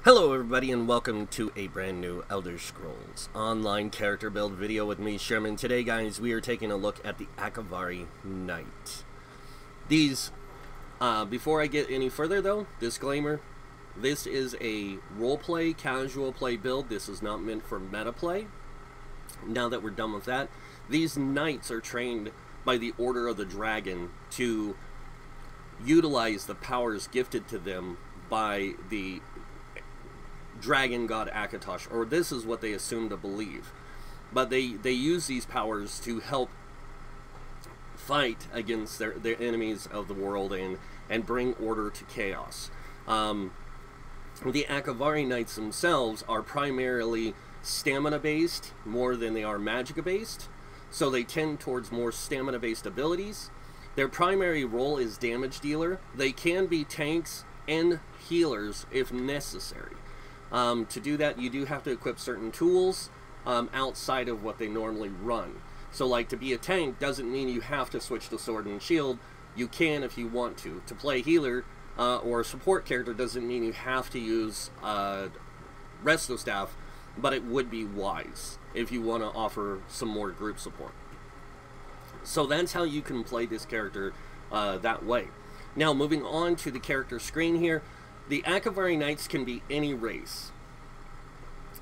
Hello everybody and welcome to a brand new Elder Scrolls online character build video with me, Sherman. Today guys, we are taking a look at the Akaviri Knight. Before I get any further though, disclaimer, this is a roleplay, casual play build. This is not meant for meta play. Now that we're done with that, these knights are trained by the Order of the Dragon to utilize the powers gifted to them by the dragon god Akatosh, or this is what they assume to believe. But they use these powers to help fight against their enemies of the world and bring order to chaos. The Akaviri Knights themselves are primarily stamina based more than they are magicka based, so they tend towards more stamina based abilities. Their primary role is damage dealer. They can be tanks and healers if necessary. To do that, you do have to equip certain tools outside of what they normally run. So like, to be a tank doesn't mean you have to switch to sword and shield. You can if you want to. To play healer or a support character doesn't mean you have to use resto staff, but it would be wise if you want to offer some more group support. So that's how you can play this character that way. Now moving on to the character screen here, the Akaviri Knights can be any race.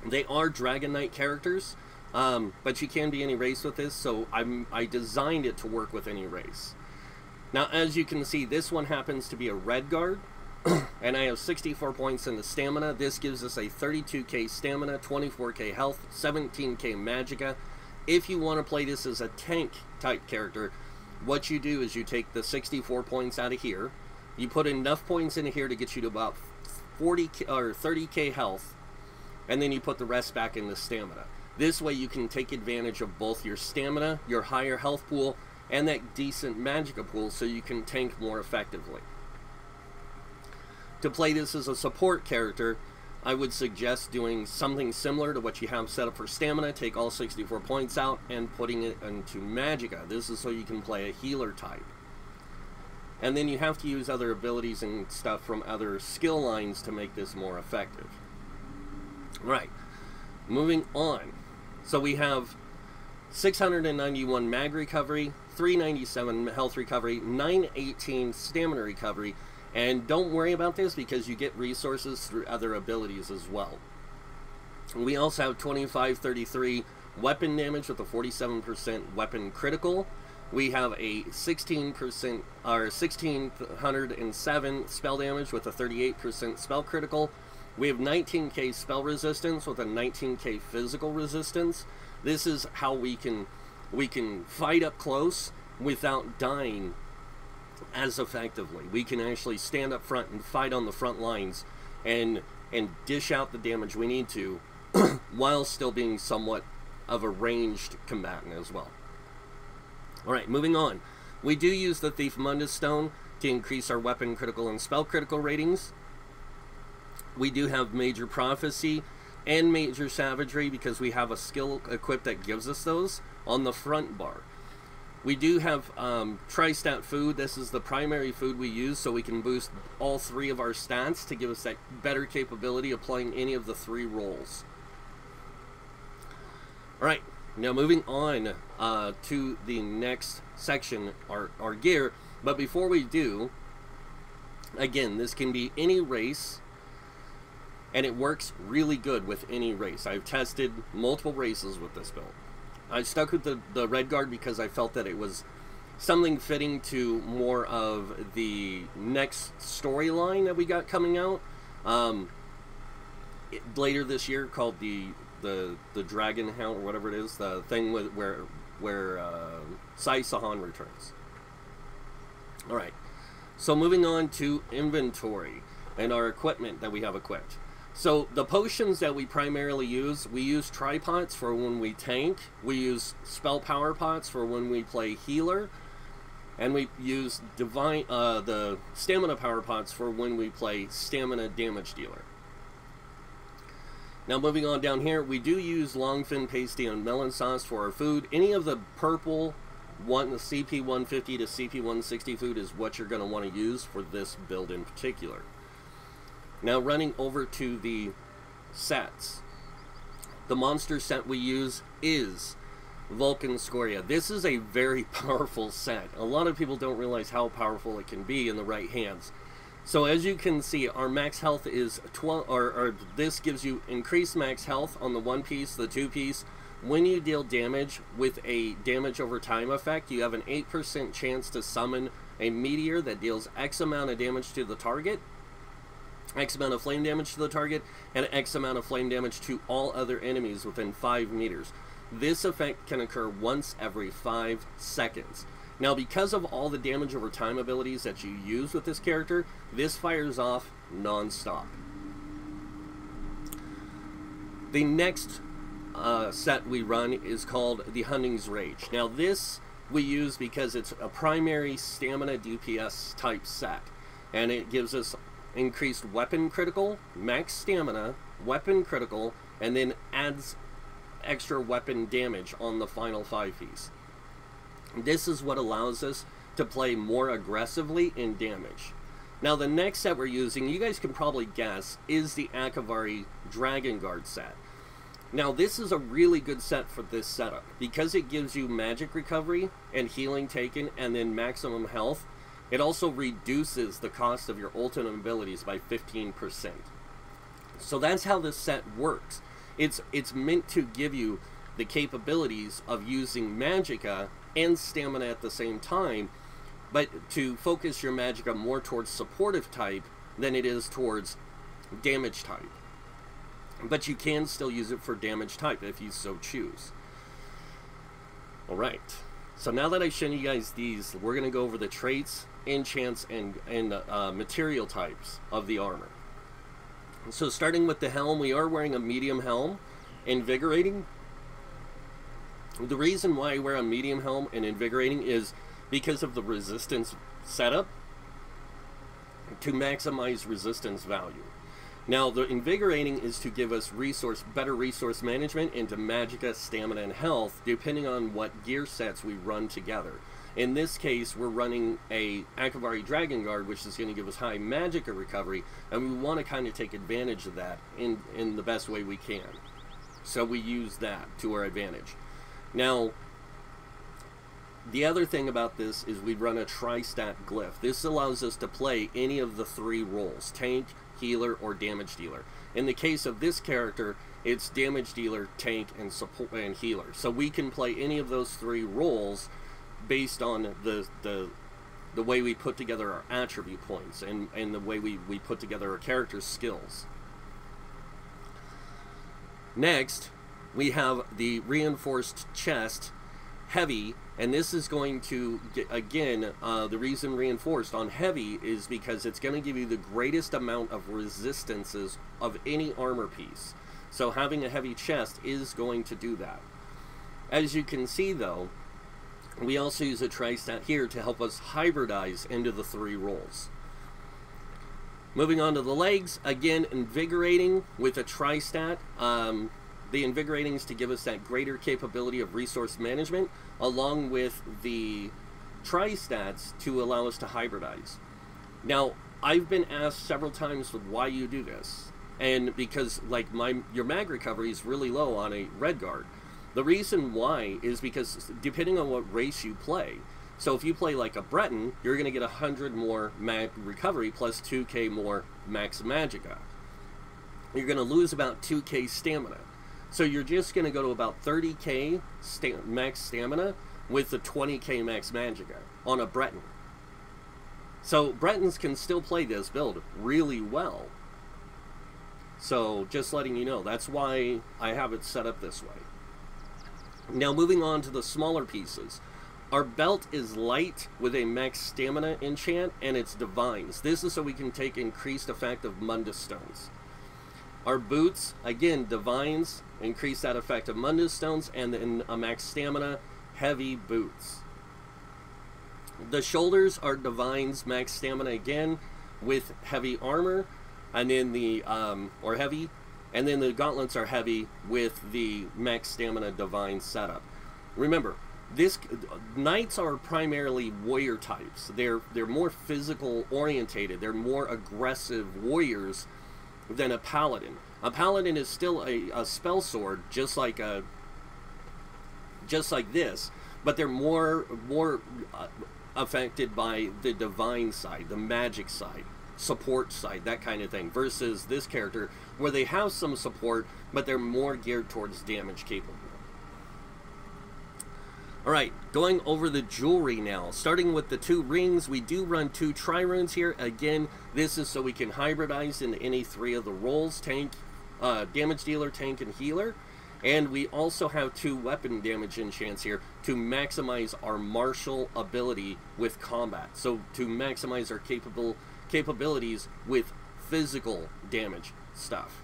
They are Dragonknight characters, but you can be any race with this, so I designed it to work with any race. Now, as you can see, this one happens to be a red guard, and I have 64 points in the stamina. This gives us a 32k stamina, 24k health, 17k magicka. If you want to play this as a tank type character, what you do is you take the 64 points out of here. You put enough points in here to get you to about 40k or 30k health, and then you put the rest back in the stamina. This way you can take advantage of both your stamina, your higher health pool, and that decent magicka pool, so you can tank more effectively. To play this as a support character, I would suggest doing something similar to what you have set up for stamina. Take all 64 points out and putting it into magicka. This is so you can play a healer type. And then you have to use other abilities and stuff from other skill lines to make this more effective. Right, moving on. So we have 691 mag recovery, 397 health recovery, 918 stamina recovery, and don't worry about this because you get resources through other abilities as well. We also have 2533 weapon damage with a 47% weapon critical. We have a 16% or 1607 spell damage with a 38% spell critical. We have 19k spell resistance with a 19k physical resistance. This is how we can fight up close without dying as effectively. We can actually stand up front and fight on the front lines and dish out the damage we need to while still being somewhat of a ranged combatant as well. Alright, moving on. We do use the Thief Mundus Stone to increase our weapon critical and spell critical ratings. We do have Major Prophecy and Major Savagery because we have a skill equipped that gives us those on the front bar. We do have Tri-Stat Food. This is the primary food we use, so we can boost all three of our stats to give us that better capability of playing any of the three roles. Alright, now moving on to the next section, our gear. But before we do, again, this can be any race, and it works really good with any race. I've tested multiple races with this build. I stuck with the red guard because I felt that it was something fitting to more of the next storyline that we got coming out later this year, called the Dragon Hound, or whatever it is, the thing with where Sai Sahan returns. Alright, so moving on to inventory and our equipment that we have equipped. So the potions that we primarily use, we use tripods for when we tank, we use spell power pots for when we play healer, and we use the stamina power pots for when we play stamina damage dealer. Now moving on down here, we do use longfin pasty and melon sauce for our food. Any of the purple the CP 150 to CP 160 food is what you're going to want to use for this build in particular. Now running over to the sets. The monster set we use is Vulcan Scoria. This is a very powerful set. A lot of people don't realize how powerful it can be in the right hands. So as you can see, our max health is 12, or this gives you increased max health on the 1 piece, the 2 piece. When you deal damage with a damage over time effect, you have an 8% chance to summon a meteor that deals X amount of damage to the target, X amount of flame damage to the target, and X amount of flame damage to all other enemies within 5 meters. This effect can occur once every 5 seconds. Now, because of all the damage over time abilities that you use with this character, this fires off non-stop. The next set we run is called the Hunting's Rage. Now, this we use because it's a primary stamina DPS type set, and it gives us increased weapon critical, max stamina, weapon critical, and then adds extra weapon damage on the final 5 piece. This is what allows us to play more aggressively in damage. Now the next set we're using, you guys can probably guess, is the Akaviri Dragonknight set. Now this is a really good set for this setup because it gives you magic recovery and healing taken and then maximum health. It also reduces the cost of your ultimate abilities by 15%. So that's how this set works. It's meant to give you the capabilities of using magicka and stamina at the same time, but to focus your magicka more towards supportive type than it is towards damage type. But you can still use it for damage type if you so choose. Alright, so now that I've shown you guys these, we're going to go over the traits, enchants, and material types of the armor. So starting with the helm, we are wearing a medium helm, invigorating. The reason why I wear a medium helm and invigorating is because of the resistance setup to maximize resistance value. Now the invigorating is to give us better resource management into magicka, stamina, and health depending on what gear sets we run together. In this case, we're running a Akaviri Dragonknight, which is going to give us high magicka recovery, and we want to kind of take advantage of that in the best way we can. So we use that to our advantage. Now, the other thing about this is we run a tri-stat glyph. This allows us to play any of the 3 roles, tank, healer, or damage dealer. In the case of this character, it's damage dealer, tank, and support and healer. So we can play any of those 3 roles based on the way we put together our attribute points and the way we put together our character's skills. Next, we have the reinforced chest, heavy, and this is going to get, again, the reason reinforced on heavy is because it's going to give you the greatest amount of resistances of any armor piece. So having a heavy chest is going to do that. As you can see though, we also use a tri-stat here to help us hybridize into the 3 roles. Moving on to the legs, again, invigorating with a tri-stat. The invigorating is to give us that greater capability of resource management, along with the tri-stats to allow us to hybridize. Now, I've been asked several times why you do this, and because like your mag recovery is really low on a red guard. The reason why is because depending on what race you play, so if you play like a Breton, you're going to get 100 more mag recovery plus 2k more max magicka. You're going to lose about 2k stamina. So you're just going to go to about 30k max stamina with the 20k max magicka on a Breton. So Bretons can still play this build really well. So just letting you know, that's why I have it set up this way. Now moving on to the smaller pieces. Our belt is light with a max stamina enchant and it's divines. This is so we can take increased effect of Mundus stones. Our boots, again, divines, increase that effect of Mundus stones, and then a max stamina, heavy boots. The shoulders are divines, max stamina again, with heavy armor, and then the, or heavy, and then the gauntlets are heavy with the max stamina divine setup. Remember, knights are primarily warrior types. They're more physical orientated. They're more aggressive warriors than a paladin. A paladin is still a spell sword, just like this, but they're more affected by the divine side, the magic side, support side, that kind of thing, versus this character where they have some support, but they're more geared towards damage capable. Alright, going over the jewelry now. Starting with the 2 rings, we do run 2 trirunes here. Again, this is so we can hybridize into any 3 of the roles, tank, damage dealer, tank, and healer. And we also have 2 weapon damage enchants here to maximize our martial ability with combat. So to maximize our capabilities with physical damage stuff.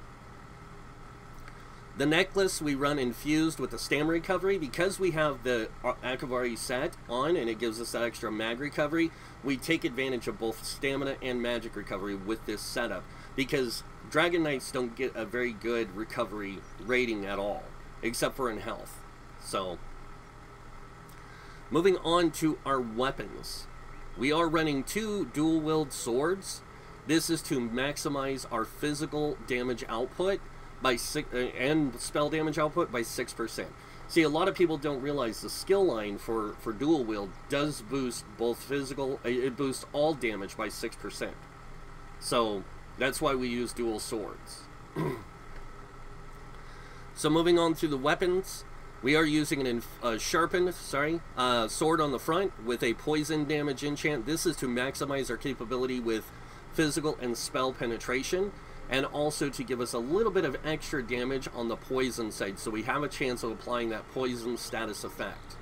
The necklace we run infused with the stamina recovery. Because we have the Akaviri set on and it gives us that extra mag recovery, we take advantage of both stamina and magic recovery with this setup, because Dragonknights don't get a very good recovery rating at all, except for in health. So, moving on to our weapons. We are running 2 dual-wield swords. This is to maximize our physical damage output by and spell damage output by 6%. See, a lot of people don't realize the skill line for dual wield does boost both physical, it boosts all damage by 6%. So that's why we use dual swords. So moving on to the weapons, we are using a sharpened sword on the front with a poison damage enchant. This is to maximize our capability with physical and spell penetration, and also to give us a little bit of extra damage on the poison side, so we have a chance of applying that poison status effect.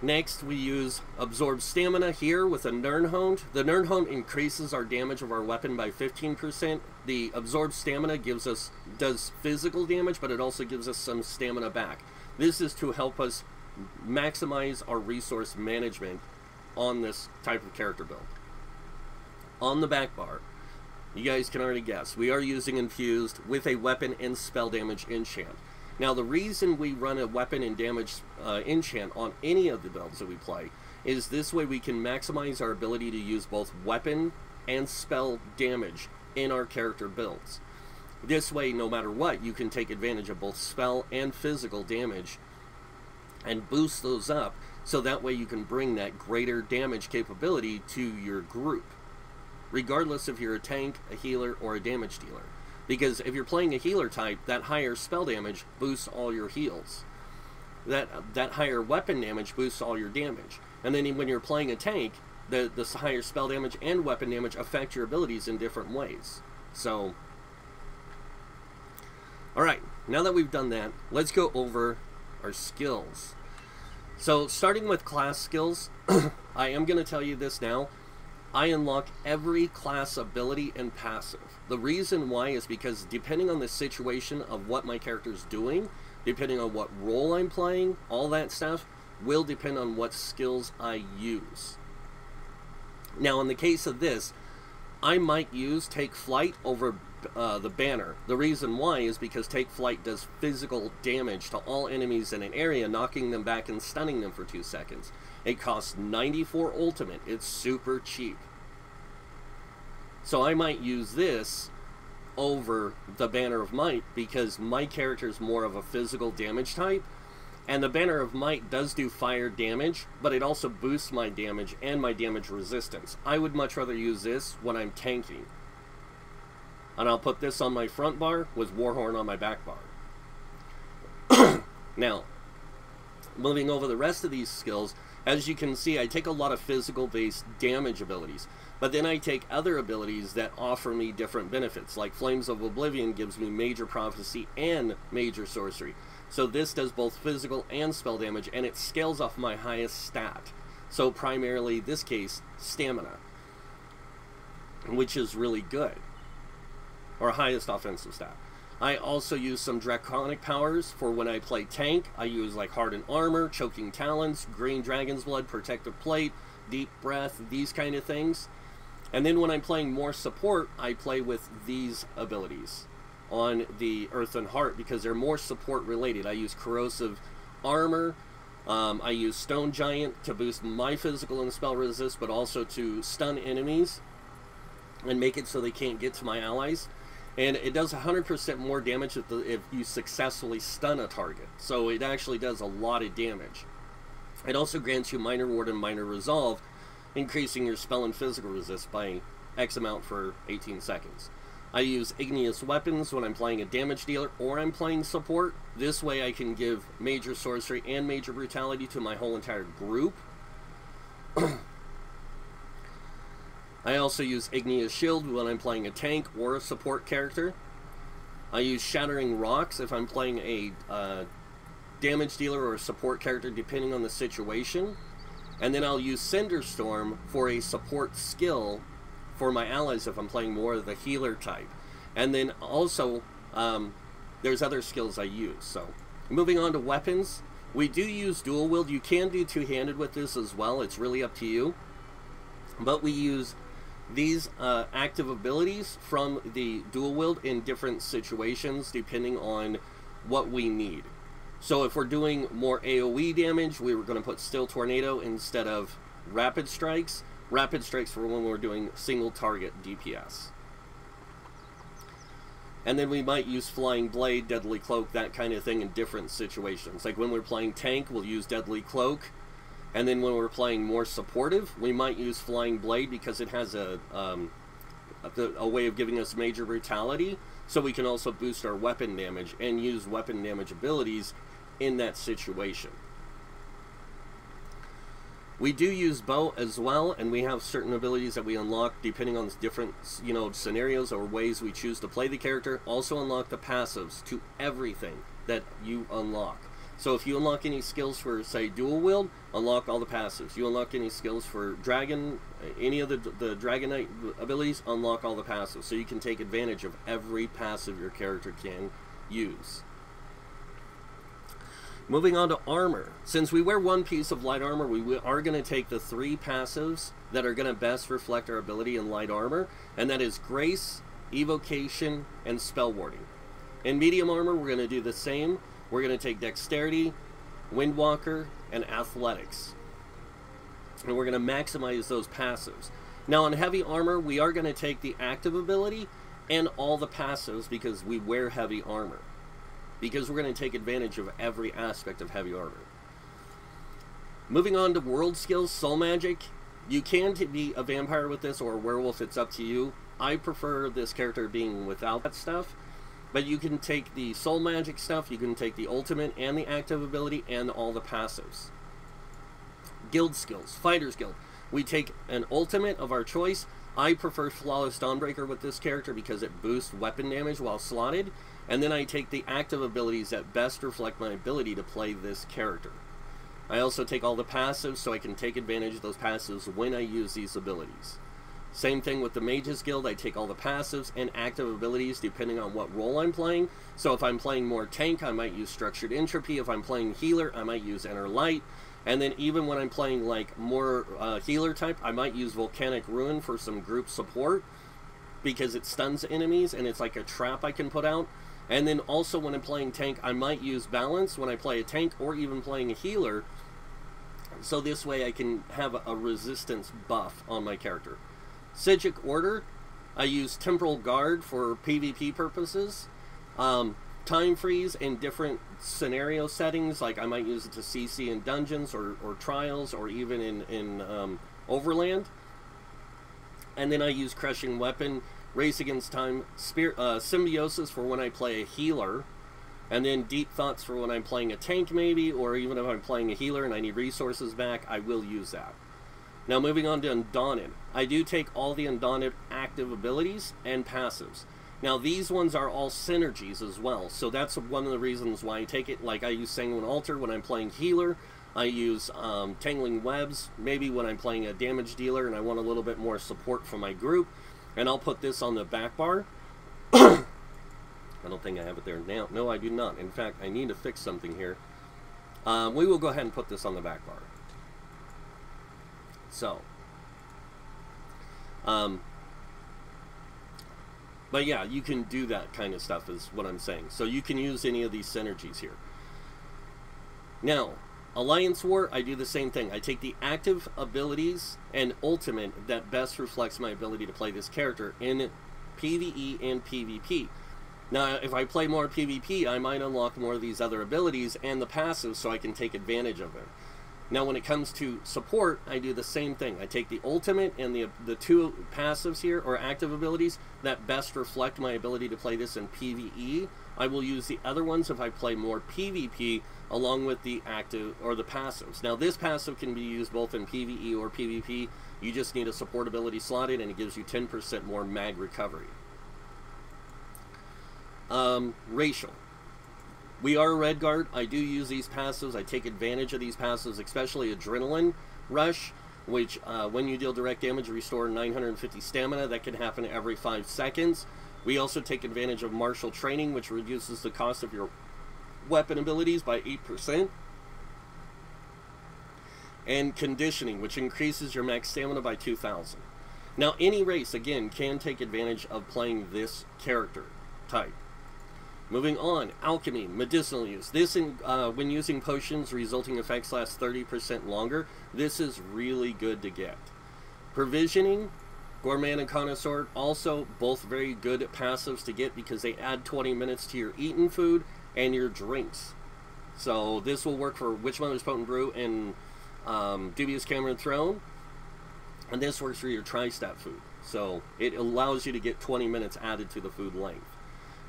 Next, we use Absorb Stamina here with a Nirnhond. The Nirnhond increases our damage of our weapon by 15%. The Absorb Stamina does physical damage, but it also gives us some stamina back. This is to help us maximize our resource management on this type of character build. On the back bar, you guys can already guess, we are using infused with a weapon and spell damage enchant. Now, the reason we run a weapon and damage enchant on any of the builds that we play is this way we can maximize our ability to use both weapon and spell damage in our character builds. This way, no matter what, you can take advantage of both spell and physical damage and boost those up, so that way you can bring that greater damage capability to your group, regardless if you're a tank, a healer, or a damage dealer. Because if you're playing a healer type, that higher spell damage boosts all your heals. That higher weapon damage boosts all your damage. And then when you're playing a tank, the higher spell damage and weapon damage affect your abilities in different ways. So, alright, now that we've done that, let's go over our skills. So, starting with class skills, I am going to tell you this now. I unlock every class ability and passive. The reason why is because depending on the situation of what my character is doing, depending on what role I'm playing, all that stuff will depend on what skills I use. Now, in the case of this, I might use Take Flight over the banner. The reason why is because Take Flight does physical damage to all enemies in an area, knocking them back and stunning them for 2 seconds. It costs 94 ultimate. It's super cheap. So I might use this over the Banner of Might because my character is more of a physical damage type. And the Banner of Might does do fire damage, but it also boosts my damage and my damage resistance. I would much rather use this when I'm tanking. And I'll put this on my front bar with Warhorn on my back bar. Now, moving over the rest of these skills, as you can see, I take a lot of physical-based damage abilities, but then I take other abilities that offer me different benefits, like Flames of Oblivion gives me Major Prophecy and Major Sorcery. So this does both physical and spell damage, and it scales off my highest stat. So primarily, this case, Stamina, which is really good, or highest offensive stat. I also use some draconic powers for when I play tank. I use like Hardened Armor, Choking Talons, Green Dragon's Blood, Protective Plate, Deep Breath, these kind of things. And then when I'm playing more support, I play with these abilities on the Earthen Heart because they're more support related. I use Corrosive Armor, I use Stone Giant to boost my physical and spell resist, but also to stun enemies. and make it so they can't get to my allies. And it does 100% more damage if you successfully stun a target. So it actually does a lot of damage. It also grants you minor ward and minor resolve, increasing your spell and physical resist by X amount for 18 seconds. I use igneous weapons when I'm playing a damage dealer or I'm playing support. This way I can give major sorcery and major brutality to my whole entire group. I also use igneous shield when I'm playing a tank or a support character. I use shattering rocks if I'm playing a damage dealer or a support character, depending on the situation. And then I'll use Cinderstorm for a support skill for my allies if I'm playing more of the healer type. And then also, there's other skills I use. So, moving on to weapons, we do use dual wield. You can do two-handed with this as well. It's really up to you. But we use these active abilities from the dual wield in different situations depending on what we need. So if we're doing more AoE damage, we were going to put Still Tornado instead of Rapid Strikes. Rapid Strikes for when we're doing single target DPS. And then we might use Flying Blade, Deadly Cloak, that kind of thing in different situations. Like when we're playing tank, we'll use Deadly Cloak. And then when we're playing more supportive, we might use Flying Blade because it has a way of giving us major brutality. So we can also boost our weapon damage and use weapon damage abilities in that situation. We do use bow as well, and we have certain abilities that we unlock depending on different, scenarios or ways we choose to play the character. Also unlock the passives to everything that you unlock. So if you unlock any skills for, say, dual wield, unlock all the passives. You unlock any skills for dragon, any of the Dragonknight abilities, unlock all the passives. So you can take advantage of every passive your character can use. Moving on to armor. Since we wear one piece of light armor, we are going to take the 3 passives that are going to best reflect our ability in light armor, and that is Grace, Evocation, and Spell Warding. In medium armor, we're going to do the same. We're going to take Dexterity, Windwalker, and Athletics. And we're going to maximize those passives. Now on heavy armor, we are going to take the active ability and all the passives because we wear heavy armor. Because we're going to take advantage of every aspect of heavy armor. Moving on to world skills, soul magic. You can be a vampire with this or a werewolf, it's up to you. I prefer this character being without that stuff. But you can take the soul magic stuff, you can take the ultimate and the active ability and all the passives. Guild skills, Fighter's Guild. We take an ultimate of our choice. I prefer Flawless Dawnbreaker with this character because it boosts weapon damage while slotted. And then I take the active abilities that best reflect my ability to play this character. I also take all the passives so I can take advantage of those passives when I use these abilities. Same thing with the Mage's Guild. I take all the passives and active abilities depending on what role I'm playing. So if I'm playing more tank, I might use Structured Entropy. If I'm playing healer, I might use Inner Light. And then even when I'm playing like more healer type, I might use Volcanic Ruin for some group support because it stuns enemies and it's like a trap I can put out. And then also when I'm playing tank, I might use Balance when I play a tank or even playing a healer. So this way I can have a resistance buff on my character. Psijic Order, I use Temporal Guard for PvP purposes. Time Freeze in different scenario settings, like I might use it to CC in dungeons or trials or even in Overland. And then I use Crushing Weapon, Race Against Time, Symbiosis for when I play a healer, and then Deep Thoughts for when I'm playing a tank maybe, or even if I'm playing a healer and I need resources back, I will use that. Now moving on to Undaunted. I do take all the Undaunted active abilities and passives. Now these ones are all synergies as well, so that's one of the reasons why I take it. Like I use Sanguine Altar when I'm playing healer. I use Tangling Webs maybe when I'm playing a damage dealer and I want a little bit more support from my group. And I'll put this on the back bar. I don't think I have it there now. No, I do not. In fact, I need to fix something here. We will go ahead and put this on the back bar. So. But yeah, you can do that kind of stuff is what I'm saying. So you can use any of these synergies here. Now, Alliance War, I do the same thing. I take the active abilities and ultimate that best reflects my ability to play this character in PvE and PvP. Now, if I play more PvP, I might unlock more of these other abilities and the passives so I can take advantage of it. Now, when it comes to support, I do the same thing. I take the ultimate and the two passives here, or active abilities, that best reflect my ability to play this in PvE. I will use the other ones if I play more PvP, along with the active, or the passives. Now, this passive can be used both in PvE or PvP. You just need a support ability slotted, and it gives you 10% more mag recovery. Racial. We are a Red Guard. I do use these passives. I take advantage of these passives, especially Adrenaline Rush, which when you deal direct damage, restore 950 stamina. That can happen every 5 seconds. We also take advantage of Martial Training, which reduces the cost of your weapon abilities by 8%. And Conditioning, which increases your max stamina by 2,000. Now, any race, again, can take advantage of playing this character type. Moving on, Alchemy, medicinal use. This, when using potions, resulting effects last 30% longer. This is really good to get. Provisioning, Gourmand and Connoisseur, also both very good passives to get because they add 20 minutes to your eaten food and your drinks. So this will work for Witch Mother's Potent Brew and Dubious Cameron Throne. And this works for your Tri-Stat food. So it allows you to get 20 minutes added to the food length.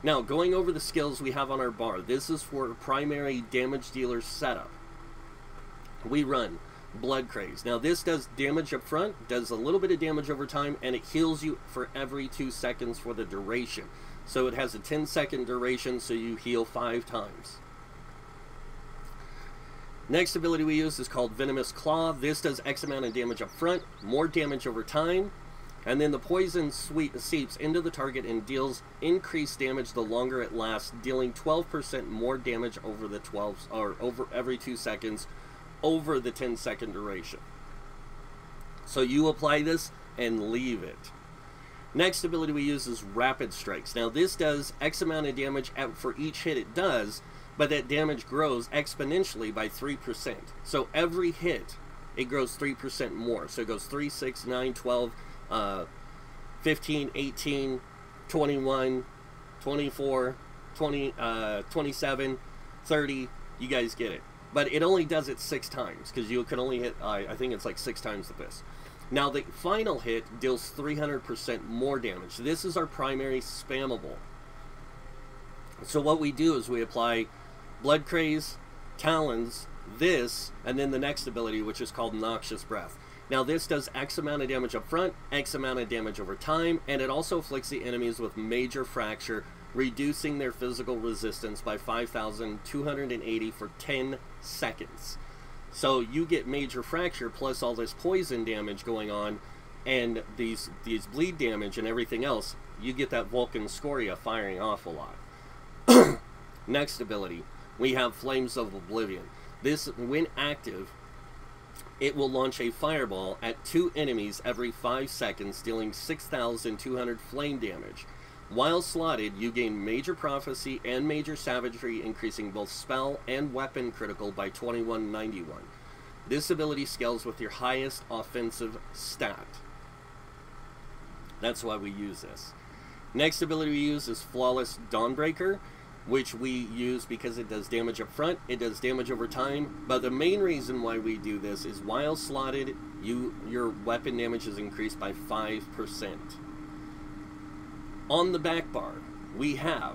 Now, going over the skills we have on our bar, this is for primary damage dealer setup. We run Blood Craze. Now, this does damage up front, does a little bit of damage over time, and it heals you for every 2 seconds for the duration. So it has a 10-second duration, so you heal 5 times. Next ability we use is called Venomous Claw. This does X amount of damage up front, more damage over time. And then the poison seeps into the target and deals increased damage the longer it lasts, dealing 12% more damage over the over every 2 seconds over the 10-second duration. So you apply this and leave it. Next ability we use is Rapid Strikes. Now this does X amount of damage for each hit it does, but that damage grows exponentially by 3%. So every hit, it grows 3% more. So it goes 3, 6, 9, 12, 15, 18, 21, 24, 20, 27, 30, you guys get it. But it only does it 6 times, because you can only hit, I think it's like 6 times the this. Now the final hit deals 300% more damage. This is our primary spammable. So what we do is we apply Blood Craze, Talons, this, and then the next ability, which is called Noxious Breath. Now this does X amount of damage up front, X amount of damage over time, and it also afflicts the enemies with Major Fracture, reducing their physical resistance by 5,280 for 10 seconds. So you get Major Fracture plus all this poison damage going on, and these bleed damage and everything else, you get that Vulcan Scoria firing off a lot. Next ability, we have Flames of Oblivion. This, when active, it will launch a fireball at 2 enemies every 5 seconds, dealing 6,200 flame damage. While slotted, you gain Major Prophecy and Major Savagery, increasing both spell and weapon critical by 2191. This ability scales with your highest offensive stat. That's why we use this. Next ability we use is Flawless Dawnbreaker, which we use because it does damage up front, it does damage over time, but the main reason why we do this is while slotted, your weapon damage is increased by 5%. On the back bar, we have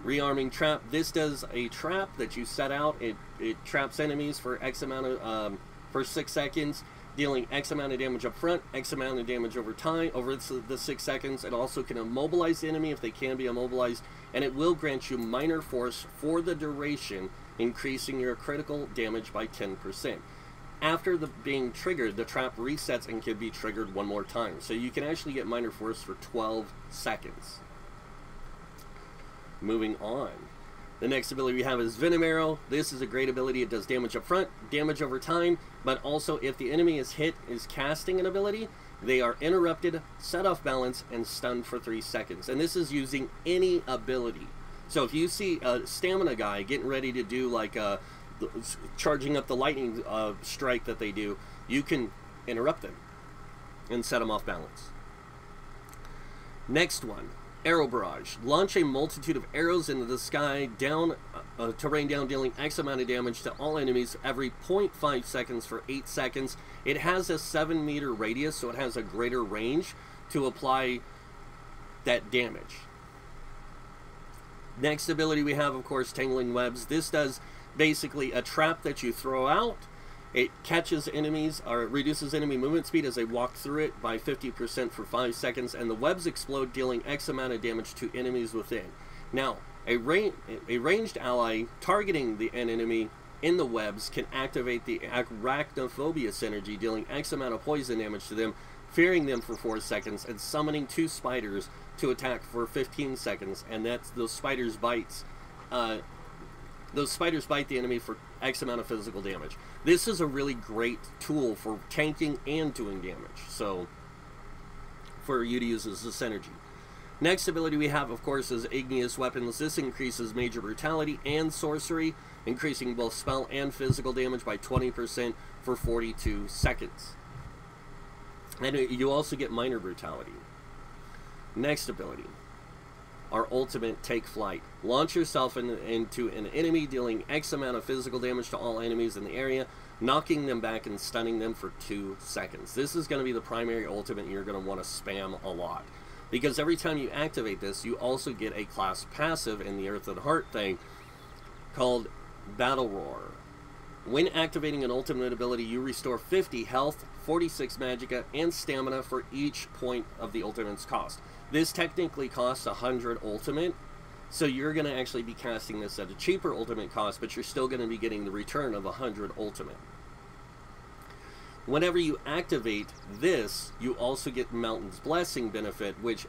Rearming Trap. This does a trap that you set out. It traps enemies for X amount of, for 6 seconds, dealing X amount of damage up front, X amount of damage over time, over the 6 seconds. It also can immobilize the enemy if they can be immobilized, and it will grant you Minor Force for the duration, increasing your critical damage by 10%. After being triggered, the trap resets and can be triggered 1 more time. So you can actually get Minor Force for 12 seconds. Moving on. The next ability we have is Venom Arrow. This is a great ability. It does damage up front, damage over time, but also if the enemy is casting an ability, they are interrupted, set off balance, and stunned for 3 seconds. And this is using any ability. So if you see a stamina guy getting ready to do like a charging up the lightning strike that they do, you can interrupt them and set them off balance. Next one, Arrow Barrage. Launch a multitude of arrows into the sky down to rain down, dealing X amount of damage to all enemies every 0.5 seconds for 8 seconds. It has a 7-meter radius, so it has a greater range to apply that damage. Next ability we have, of course, Tangling Webs. This does basically a trap that you throw out. It catches enemies, or reduces enemy movement speed as they walk through it by 50% for 5 seconds, and the webs explode, dealing X amount of damage to enemies within. Now, a ranged ally targeting an enemy in the webs can activate the Arachnophobia synergy, dealing X amount of poison damage to them, fearing them for 4 seconds, and summoning 2 spiders to attack for 15 seconds, and those spiders bite the enemy for X amount of physical damage. This is a really great tool for tanking and doing damage, so for you to use as a synergy. Next ability we have, of course, is Igneous Weapons. This increases major brutality and sorcery, increasing both spell and physical damage by 20% for 42 seconds. And you also get minor brutality. Next ability, our ultimate, Take Flight. Launch yourself into an enemy, dealing X amount of physical damage to all enemies in the area, knocking them back and stunning them for 2 seconds. This is going to be the primary ultimate you're going to want to spam a lot, because every time you activate this, you also get a class passive in the Earth and Heart thing called Battle Roar. When activating an ultimate ability, you restore 50 health, 46 magicka, and stamina for each point of the ultimate's cost. This technically costs 100 ultimate, so you're going to actually be casting this at a cheaper ultimate cost, but you're still going to be getting the return of 100 ultimate. Whenever you activate this, you also get Mountain's Blessing benefit, which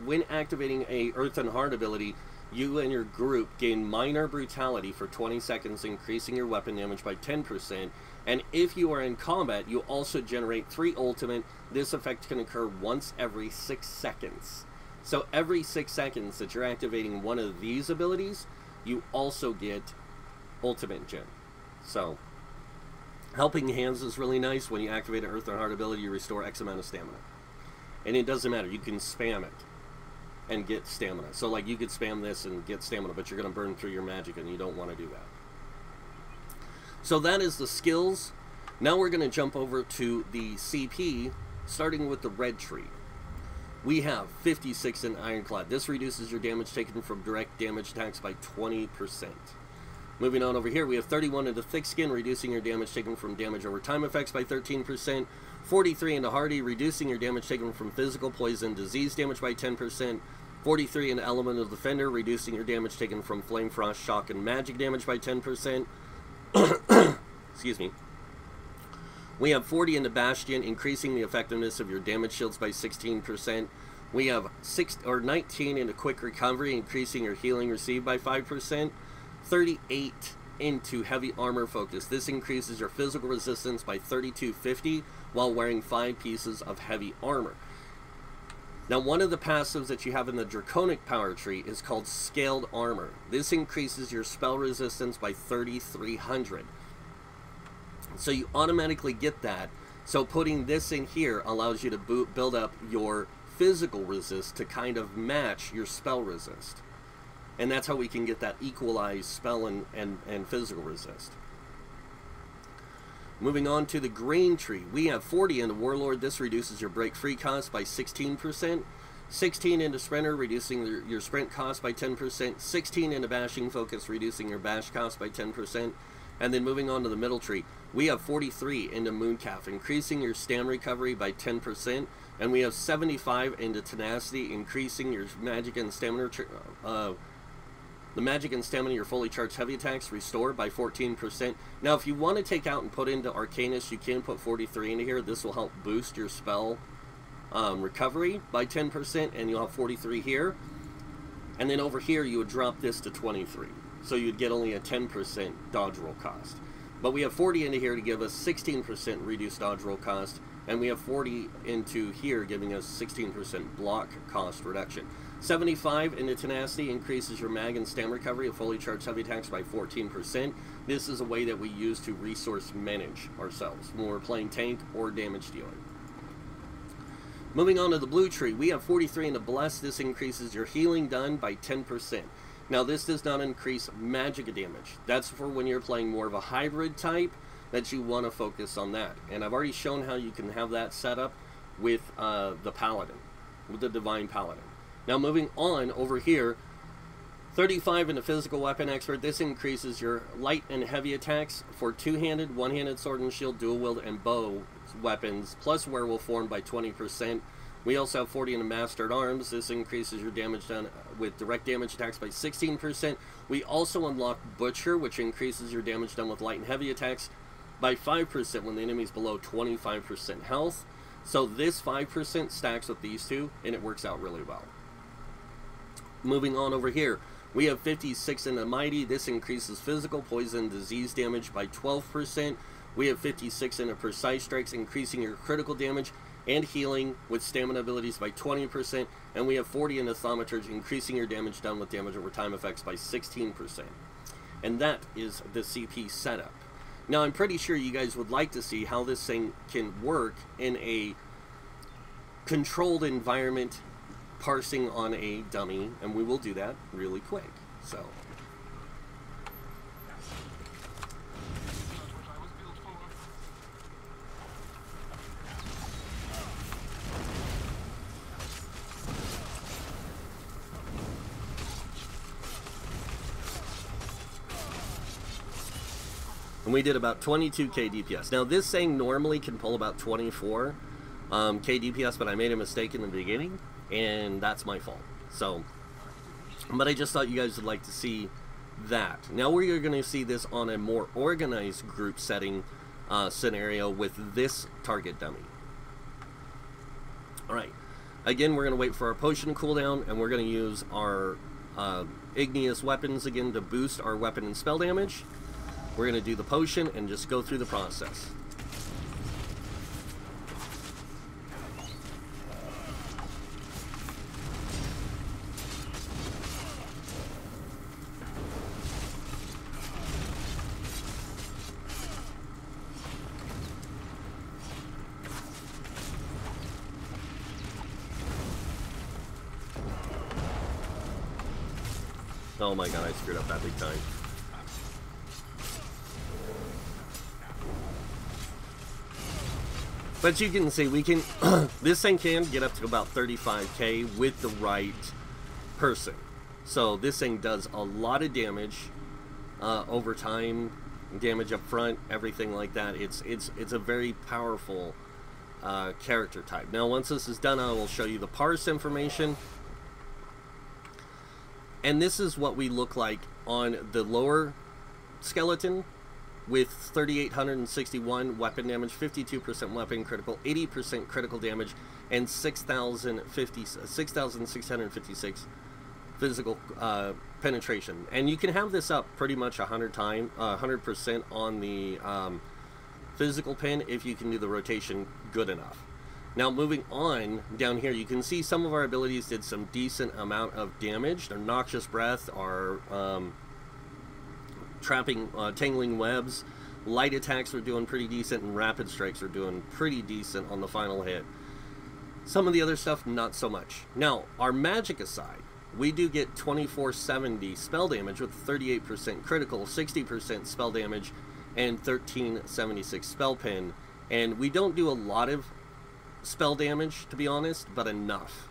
when activating a Earth and Heart ability, you and your group gain minor brutality for 20 seconds, increasing your weapon damage by 10%. And if you are in combat, you also generate 3 ultimate. This effect can occur once every 6 seconds. So every 6 seconds that you're activating one of these abilities, you also get ultimate gen. So Helping Hands is really nice. When you activate an Earth and Heart ability, you restore X amount of stamina. And it doesn't matter, you can spam it and get stamina. So like you could spam this and get stamina, but you're going to burn through your magic, and you don't want to do that. So that is the skills. Now we're going to jump over to the CP, starting with the red tree. We have 56 in Ironclad. This reduces your damage taken from direct damage attacks by 20%. Moving on over here, we have 31 into Thick Skin, reducing your damage taken from damage over time effects by 13%. 43 into Hardy, reducing your damage taken from physical, poison, disease damage by 10%. 43 into Elemental Defender, reducing your damage taken from Flame, Frost, Shock, and Magic damage by 10%. Excuse me. We have 40 into Bastion, increasing the effectiveness of your damage shields by 16%. We have 19 into Quick Recovery, increasing your healing received by 5%. 38 into Heavy Armor Focus. This increases your physical resistance by 3250 while wearing 5 pieces of heavy armor. Now, one of the passives that you have in the Draconic Power Tree is called Scaled Armor. This increases your spell resistance by 3300. So you automatically get that. So putting this in here allows you to build up your physical resist to kind of match your spell resist. And that's how we can get that equalized spell and physical resist. Moving on to the green tree, we have 40 into Warlord. This reduces your break free cost by 16%. 16 into Sprinter, reducing your sprint cost by 10%. 16 into Bashing Focus, reducing your bash cost by 10%. And then moving on to the middle tree, we have 43 into Mooncalf, increasing your stam recovery by 10%. And we have 75 into Tenacity, increasing your magic and stamina. The magic and stamina, your fully charged heavy attacks, restore by 14%. Now, if you want to take out and put into Arcanist, you can put 43 into here. This will help boost your spell recovery by 10%, and you'll have 43 here. And then over here, you would drop this to 23. So you'd get only a 10% dodge roll cost. But we have 40 into here to give us 16% reduced dodge roll cost, and we have 40 into here, giving us 16% block cost reduction. 75 into tenacity increases your mag and stam recovery of fully charged heavy attacks by 14%. This is a way that we use to resource manage ourselves when we're playing tank or damage dealer. Moving on to the blue tree, we have 43 into bless. This increases your healing done by 10%. Now this does not increase magic damage. That's for when you're playing more of a hybrid type that you want to focus on that. And I've already shown how you can have that set up with the paladin, with the divine paladin. Now moving on over here, 35 into physical weapon expert. This increases your light and heavy attacks for two-handed, one-handed sword and shield, dual wield, and bow weapons, plus werewolf form by 20%. We also have 40 into mastered arms. This increases your damage done with direct damage attacks by 16%. We also unlock butcher, which increases your damage done with light and heavy attacks by 5% when the enemy is below 25% health. So this 5% stacks with these two, and it works out really well. Moving on over here, we have 56 into mighty. This increases physical, poison, disease damage by 12%. We have 56 into precise strikes, increasing your critical damage and healing with stamina abilities by 20%. And we have 40 into thaumaturgy, increasing your damage done with damage over time effects by 16%. And that is the CP setup. Now I'm pretty sure you guys would like to see how this thing can work in a controlled environment, parsing on a dummy, and we will do that really quick. So and we did about 22k DPS. Now this thing normally can pull about 24 k DPS, but I made a mistake in the beginning, and that's my fault. So, but I just thought you guys would like to see that. Now we're going to see this on a more organized group setting scenario with this target dummy. Alright, again we're going to wait for our potion cooldown, and we're going to use our igneous weapons again to boost our weapon and spell damage. We're going to do the potion and just go through the process. Oh my god, I screwed up that big time. But you can see, we can, this thing can get up to about 35k with the right person. So this thing does a lot of damage over time, damage up front, everything like that. It's a very powerful character type. Now once this is done, I will show you the parse information. And this is what we look like on the lower skeleton, with 3,861 weapon damage, 52% weapon critical, 80% critical damage, and 6,656 physical penetration. And you can have this up pretty much 100% on the physical pen if you can do the rotation good enough. Now moving on down here, you can see some of our abilities did some decent amount of damage. Our Noxious Breath, our trapping, tangling webs, light attacks are doing pretty decent, and rapid strikes are doing pretty decent on the final hit. Some of the other stuff, not so much. Now, our magic aside, we do get 2470 spell damage with 38% critical, 60% spell damage, and 1376 spell pen. And we don't do a lot of spell damage, to be honest, but enough.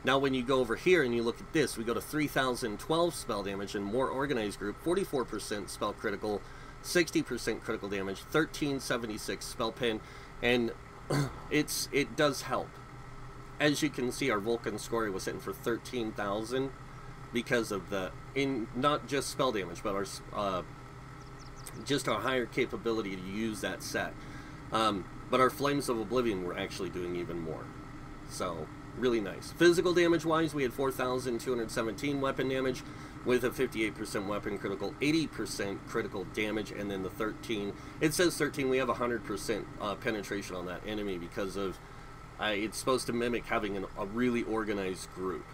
Now when you go over here and you look at this, we go to 3012 spell damage in more organized group, 44% spell critical, 60% critical damage, 1376 spell pen, and it does help. As you can see, our Vulcan score was hitting for 13,000 because of the, not just spell damage, but our just our higher capability to use that set. But our Flames of Oblivion were actually doing even more. So really nice. Physical damage wise, we had 4,217 weapon damage with a 58% weapon critical, 80% critical damage, and then the 13, it says 13, we have 100% penetration on that enemy because of, it's supposed to mimic having a really organized group.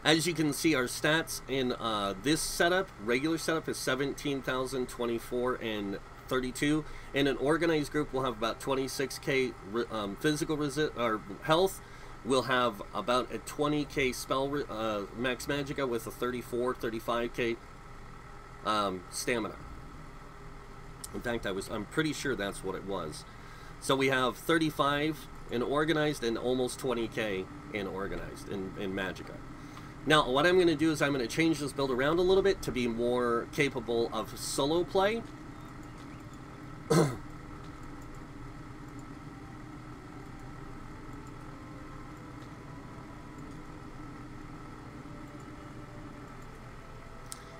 As you can see, our stats in this setup, regular setup, is 17,024 and 32. In an organized group, we'll have about 26k physical health. We'll have about a 20k spell max magicka with a 35k stamina. In fact, I'm pretty sure that's what it was. So we have 35 in organized and almost 20k in organized in magicka. Now, what I'm going to do is I'm going to change this build around a little bit to be more capable of solo play.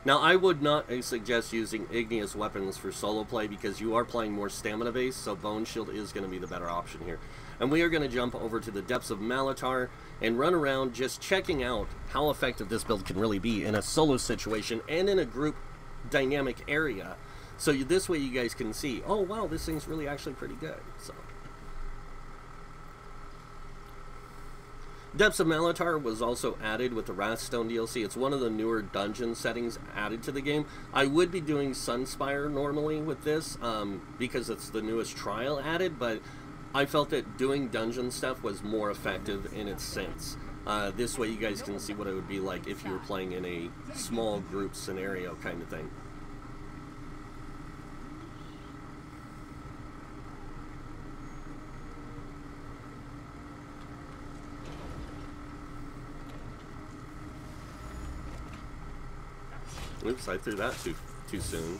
Now, I would not suggest using igneous weapons for solo play because you are playing more stamina based, so Bone Shield is going to be the better option here. And we are going to jump over to the depths of Malatar and run around just checking out how effective this build can really be in a solo situation and in a group dynamic area. So this way you guys can see, oh wow, this thing's really actually pretty good. So Depths of Malatar was also added with the Wrathstone DLC. It's one of the newer dungeon settings added to the game. I would be doing Sunspire normally with this because it's the newest trial added, but I felt that doing dungeon stuff was more effective in its sense. This way you guys can see what it would be like if you were playing in a small group scenario kind of thing. Oops, I threw that too soon.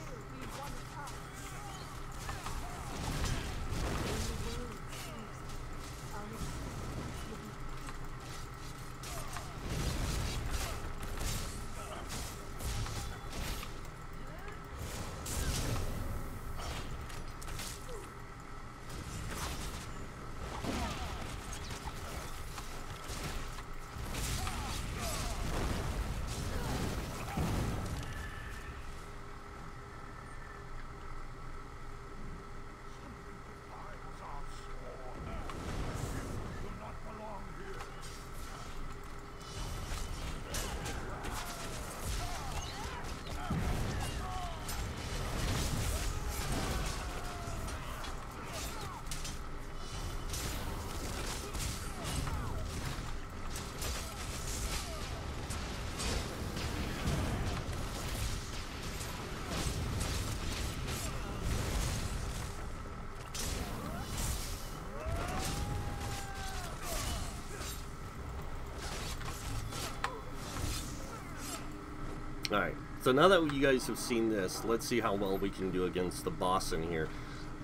Alright, so now that you guys have seen this, let's see how well we can do against the boss in here,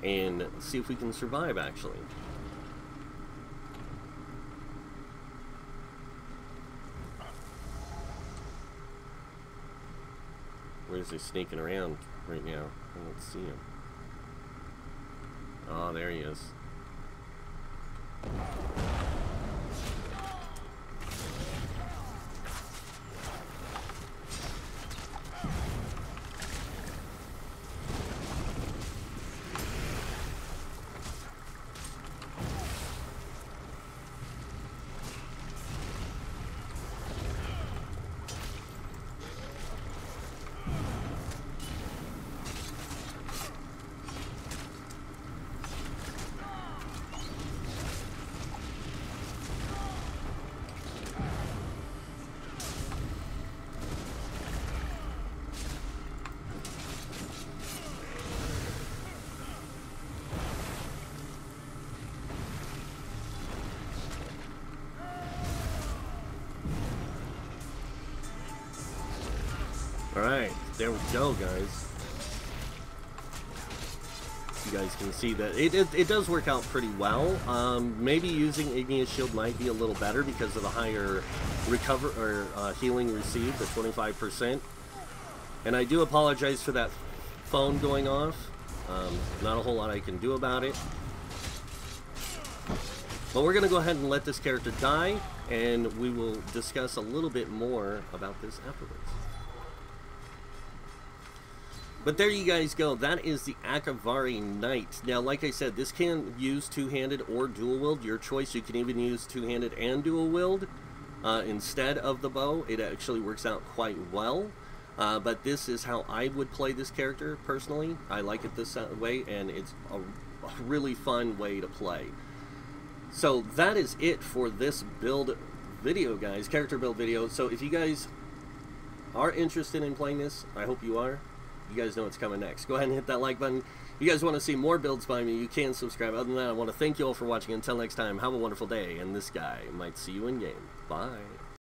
and see if we can survive, actually. Where is he sneaking around right now? I don't see him. Oh, there he is. Alright, there we go, guys. You guys can see that it does work out pretty well. Maybe using Igneous Shield might be a little better because of the higher healing received, the 25%. And I do apologize for that phone going off. Not a whole lot I can do about it. But we're going to go ahead and let this character die, and we will discuss a little bit more about this afterwards. But there you guys go. That is the Akaviri Knight. Now, like I said, this can use two-handed or dual-wield. Your choice. You can even use two-handed and dual-wield instead of the bow. It actually works out quite well. But this is how I would play this character, personally. I like it this way, and it's a really fun way to play. So that is it for this build video, guys. Character build video. So if you guys are interested in playing this, I hope you are. You guys know what's coming next. Go ahead and hit that like button. If you guys want to see more builds by me, you can subscribe. Other than that, I want to thank you all for watching. Until next time, have a wonderful day, and this guy might see you in game. Bye.